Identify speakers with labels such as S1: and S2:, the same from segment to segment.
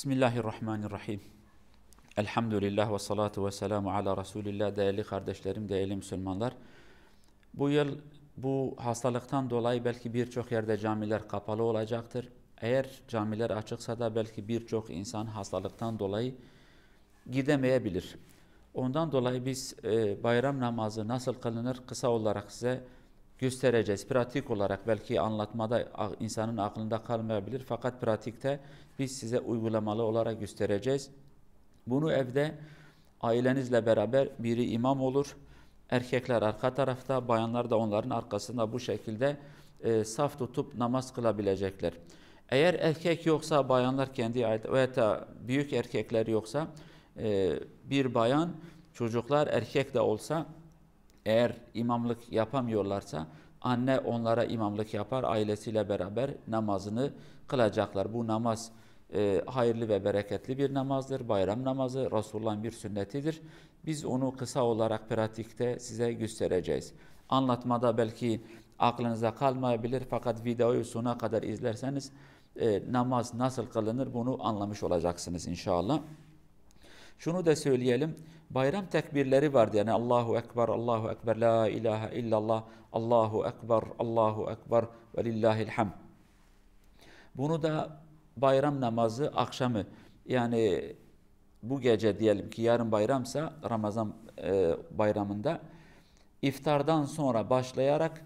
S1: Bismillahirrahmanirrahim. Elhamdülillah ve salatu ve selamu ala Resulillah. Değerli kardeşlerim, değerli Müslümanlar. Bu yıl bu hastalıktan dolayı belki birçok yerde camiler kapalı olacaktır. Eğer camiler açıksa da belki birçok insan hastalıktan dolayı gidemeyebilir. Ondan dolayı biz bayram namazı nasıl kılınır kısa olarak size göstereceğiz. Pratik olarak belki anlatmada insanın aklında kalmayabilir fakat pratikte biz size uygulamalı olarak göstereceğiz. Bunu evde ailenizle beraber biri imam olur. Erkekler arka tarafta, bayanlar da onların arkasında bu şekilde saf tutup namaz kılabilecekler. Eğer erkek yoksa bayanlar kendi veya da büyük erkekler yoksa bir bayan, çocuklar erkek de olsa eğer imamlık yapamıyorlarsa anne onlara imamlık yapar, ailesiyle beraber namazını kılacaklar. Bu namaz hayırlı ve bereketli bir namazdır. Bayram namazı Resulullah'ın bir sünnetidir. Biz onu kısa olarak pratikte size göstereceğiz. Anlatmada belki aklınıza kalmayabilir fakat videoyu sona kadar izlerseniz namaz nasıl kılınır bunu anlamış olacaksınız inşallah. Şunu da söyleyelim. Bayram tekbirleri vardı. Yani Allahu Ekber, Allahu Ekber, La ilahe illallah, Allahu Ekber, Allahu Ekber ve lillahil hamd. Bunu da bayram namazı akşamı, yani bu gece diyelim ki yarın bayramsa Ramazan bayramında iftardan sonra başlayarak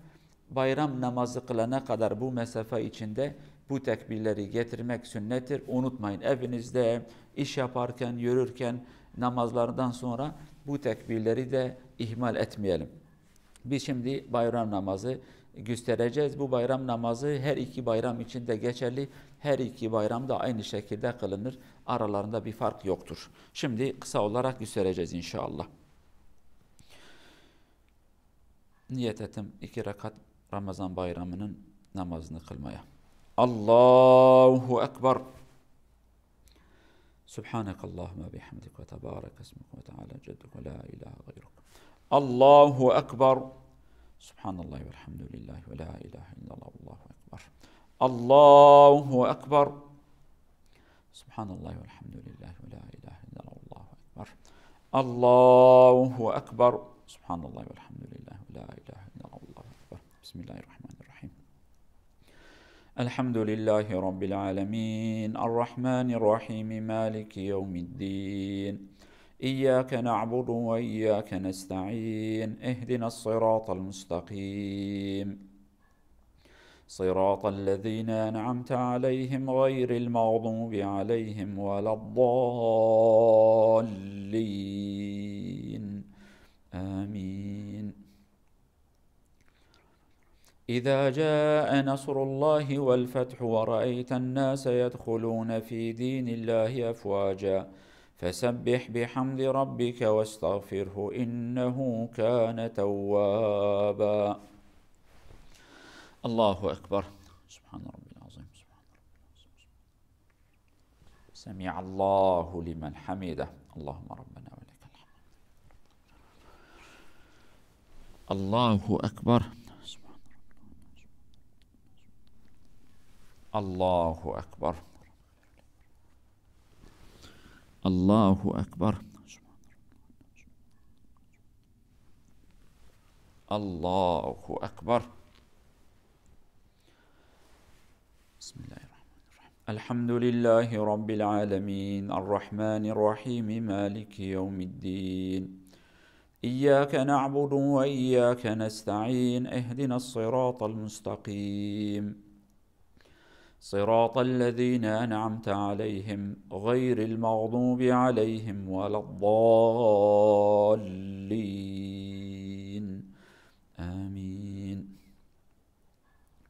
S1: bayram namazı kılana kadar bu mesafe içinde bu tekbirleri getirmek sünnettir. Unutmayın, evinizde, iş yaparken, yürürken, namazlardan sonra bu tekbirleri de ihmal etmeyelim. Biz şimdi bayram namazı göstereceğiz. Bu bayram namazı her iki bayram için de geçerli. Her iki bayram da aynı şekilde kılınır. Aralarında bir fark yoktur. Şimdi kısa olarak göstereceğiz inşallah. Niyet ettim 2 rekat Ramazan bayramının namazını kılmaya. Allahu Ekber. Subhanakallahumma bihamdik ve tebarek esmuk ve teala cedduk ve la ilahe gayruk. Allahu Ekber. Subhanallah ve elhamdülillah ve la ilahe illallah Allahu Ekber. Allahu Ekber. Subhanallah ve elhamdülillah ve la ilahe illallah Allahu Ekber. Allahu Ekber. Subhanallah ve elhamdülillah ve la ilahe illallah Allahu Ekber. Bismillahirrahmanirrahim. Elhamdülillahi Rabbil alemin. Errahmanirrahim. Maliki yevmiddin. إياك نعبد وإياك نستعين اهدنا الصراط المستقيم صراط الذين أنعمت عليهم غير المغضوب عليهم ولا الضالين آمين إذا جاء نصر الله والفتح ورأيت الناس يدخلون في دين الله أفواجا فسبح بحمد ربك واستغفره إنه كان توابا الله أكبر سبحان ربي العظيم سبحان ربي العظيم سمع الله لمن حمده اللهم ربنا ولك الحمد الله أكبر الله أكبر Allahu Ekber. Allahu Ekber. Bismillahirrahmanirrahim. Elhamdülillahi Rabbil alemin. Errahmanirrahim. Maliki yevmiddin. İyyâke na'budu ve iyyâke nesta'in. Ehdinas sıratal müstakim. صراط الذين أنعمت عليهم غير المغضوب عليهم ولا الضالين آمين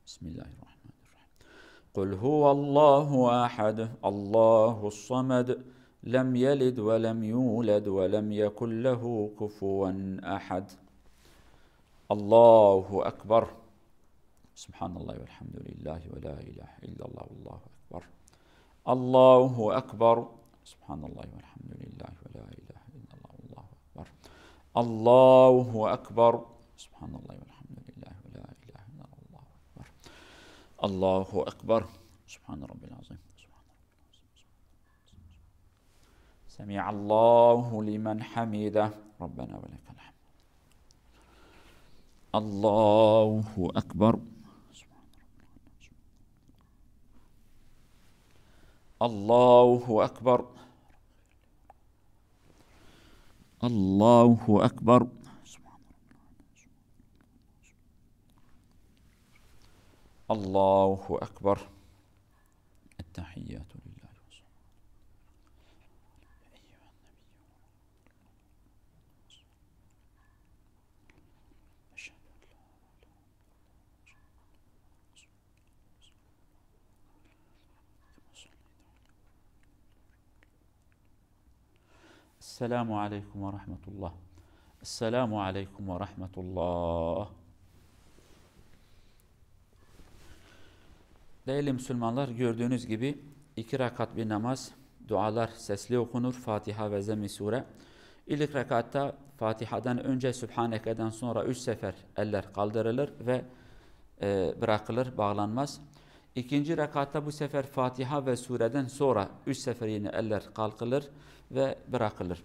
S1: بسم الله الرحمن الرحيم قل هو الله أحد الله الصمد لم يلد ولم يولد ولم يكن له كفوا أحد الله أكبر Subhanallah ve elhamdülillah ve la ilahe illallah Allahu Ekber. Allahu Ekber. Subhanallah ve elhamdülillah ve la ilahe illallah Allahu Ekber. Allahu Ekber. Subhanallah ve elhamdülillah ve la ilahe illallah Allahu Ekber. Allahu Ekber. Subhan rabbil azim. Semi'allahu limen hamide. Rabbena ve lekel hamd. Allahu ekber. Allahu ekber. Allahu ekber. Allahu ekber. Ettehiyyatü lillahi ve Esselamu aleyküm ve rahmetullah. Esselamu aleyküm ve rahmetullah. Değerli Müslümanlar, gördüğünüz gibi 2 rekat bir namaz, dualar sesli okunur, Fatiha ve Zemm-i Sure. İlk rekatta Fatiha'dan önce Sübhaneke'den sonra 3 sefer eller kaldırılır ve bırakılır, bağlanmaz. İkinci rekatta bu sefer Fatiha ve sureden sonra 3 sefer yine eller kalkılır ve bırakılır.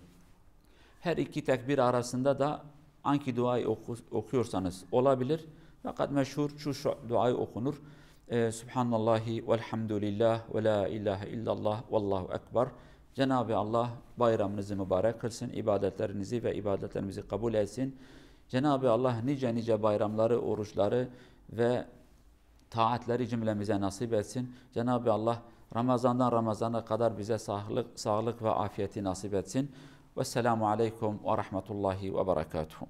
S1: Her iki tekbir arasında da hangi duayı okuyorsanız olabilir. Fakat meşhur şu duayı okunur. Subhanallahi velhamdülillah ve la ilahe illallah vallahu ekber. Cenab-ı Allah bayramınızı mübarek kılsın, ibadetlerinizi ve ibadetlerimizi kabul etsin. Cenab-ı Allah nice nice bayramları, oruçları ve taatleri cümlemize nasip etsin. Cenab-ı Allah Ramazan'dan Ramazan'a kadar bize sağlık ve afiyeti nasip etsin. Vesselamu aleyküm ve rahmetullahi ve berekatuhu.